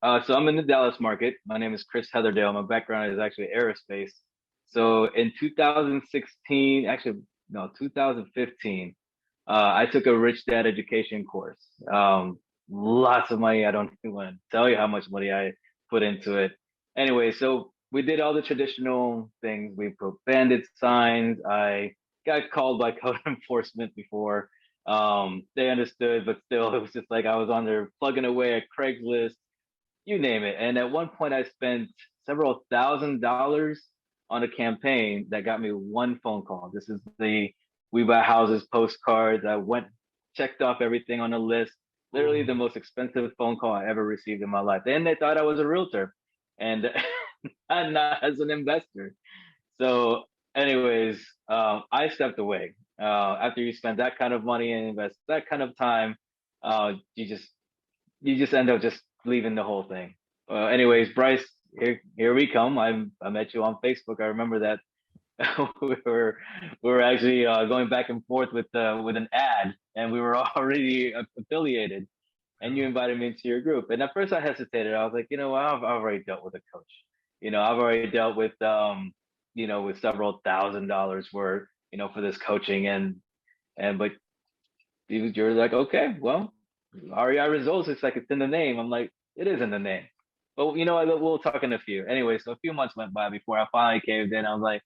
So I'm in the Dallas market. My name is Chris Heatherdale. My background is actually aerospace. So in 2016, actually, no, 2015, I took a rich dad education course. Lots of money. I don't even want to tell you how much money I put into it. Anyway, so we did all the traditional things. We put bandit signs. I got called by code enforcement before. They understood, but still, it was just like I was on there plugging away at Craigslist, you name it. And at one point, I spent several $1,000s on a campaign that got me one phone call. This is the We Buy Houses postcards. I went, checked off everything on the list. Literally the Mm. most expensive phone call I ever received in my life. And they thought I was a realtor and not as an investor. So, anyways, I stepped away. After you spend that kind of money and invest that kind of time, you just end up just leaving the whole thing. Anyways, Bryce, here we come. I met you on Facebook. I remember that we were actually going back and forth with an ad, and we were already affiliated. And you invited me into your group. And at first, I hesitated. I was like, you know what? I've already dealt with a coach. I've already dealt with several $1,000s worth, for this coaching, but you're like, okay, well, REI results. It's like it's in the name. I'm like, it is in the name. But we'll talk in a few. Anyway, so a few months went by before I finally caved in. I was like,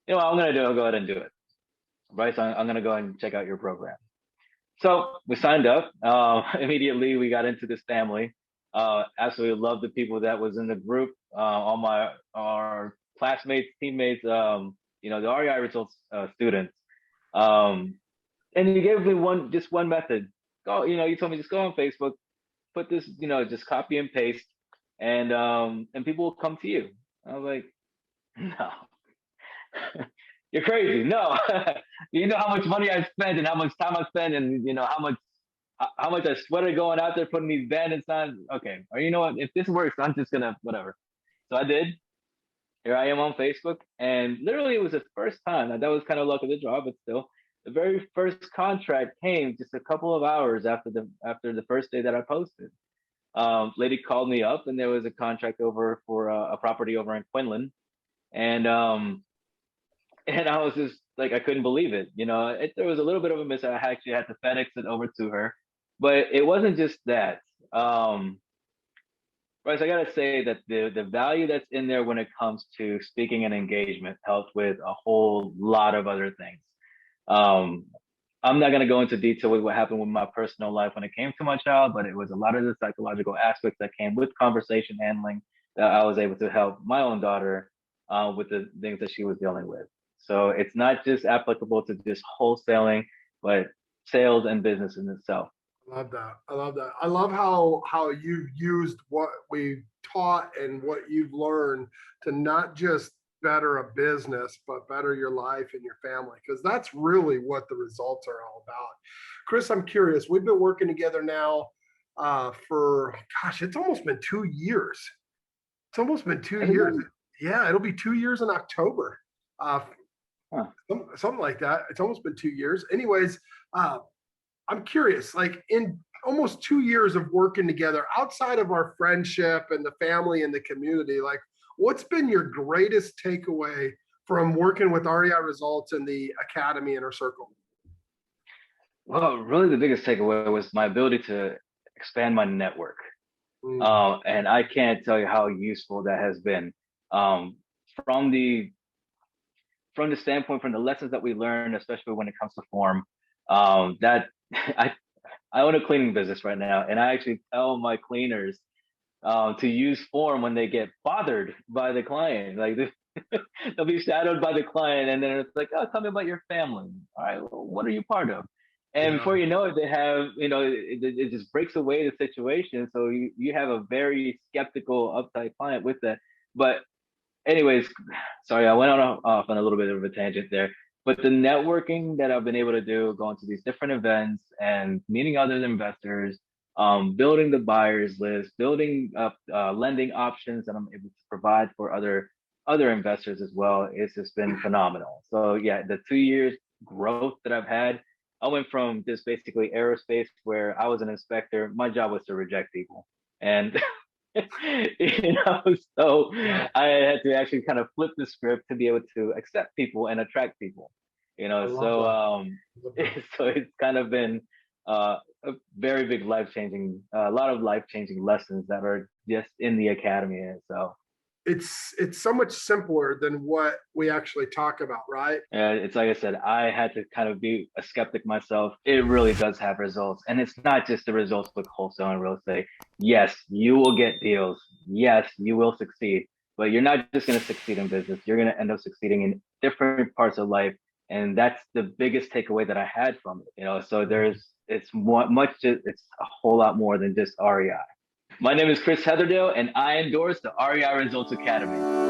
what I'm gonna do? I'll go ahead and do it. Bryce, I'm gonna go and check out your program. So we signed up. Immediately, we got into this family. Absolutely loved the people that was in the group. All my our classmates, teammates. The REI results students. Um, and you gave me just one method. Go, you told me just go on Facebook, put this, just copy and paste, and people will come to you. I was like, no, you're crazy. No, you know how much money I spent and how much time I spent, and how much I sweated going out there putting these bandits on. Okay, or you know what? If this works, I'm just gonna whatever. So I did. Here I am on Facebook, and literally it was the first time. That was kind of luck of the draw, but still, the very first contract came just a couple of hours after the first day that I posted. Lady called me up, and there was a contract over for a property over in Quinlan, and and I was just like I couldn't believe it. There was a little bit of a miss. I actually had to FedEx it over to her, but it wasn't just that. Bryce, I gotta say that the value that's in there when it comes to speaking and engagement helped with a whole lot of other things. Um, I'm not gonna go into detail with what happened with my personal life when it came to my child, but it was a lot of the psychological aspects that came with conversation handling that I was able to help my own daughter with the things that she was dealing with. So it's not just applicable to just wholesaling, but sales and business in itself. I love that. I love that. I love how you've used what we taught and what you've learned to not just better a business, but better your life and your family, because that's really what the results are all about. Chris, I'm curious. We've been working together now for, gosh, it's almost been 2 years. It's almost been two Has it years. been? Yeah, it'll be 2 years in October. Uh, Huh. something like that. It's almost been 2 years. Anyways, uh, I'm curious, like in almost 2 years of working together, outside of our friendship and the family and the community, like what's been your greatest takeaway from working with REI Results and the Academy Inner Circle? Well, really, the biggest takeaway was my ability to expand my network. Mm, And I can't tell you how useful that has been. Um, from the from the standpoint, from the lessons that we learn, especially when it comes to form, that I own a cleaning business right now, and I actually tell my cleaners to use form when they get bothered by the client. Like they'll be shadowed by the client, and then it's like, oh, tell me about your family. All right, well, what are you part of? And yeah. before you know it, they have, it just breaks away the situation. So you have a very skeptical, uptight client with that. But anyways, sorry, I went off on a little bit of a tangent there. But the networking that I've been able to do, going to these different events and meeting other investors, building the buyers list, building up lending options that I'm able to provide for other investors as well, it's just been phenomenal. So yeah, the 2 years growth that I've had, I went from just basically aerospace where I was an inspector. My job was to reject people, and You know, so Yeah, I had to actually kind of flip the script to be able to accept people and attract people. You I know, love so that. Love that. so it's kind of been a very big a lot of life changing lessons that are just in the academy in itself. It's so much simpler than what we actually talk about, right? It's like I said, I had to kind of be a skeptic myself. It really does have results. And it's not just the results with wholesale and real estate. Yes, you will get deals. Yes, you will succeed. But you're not just going to succeed in business. You're going to end up succeeding in different parts of life. And that's the biggest takeaway that I had from it. You know, so it's it's a whole lot more than just REI. My name is Chris Heatherdale, and I endorse the REI Results Academy.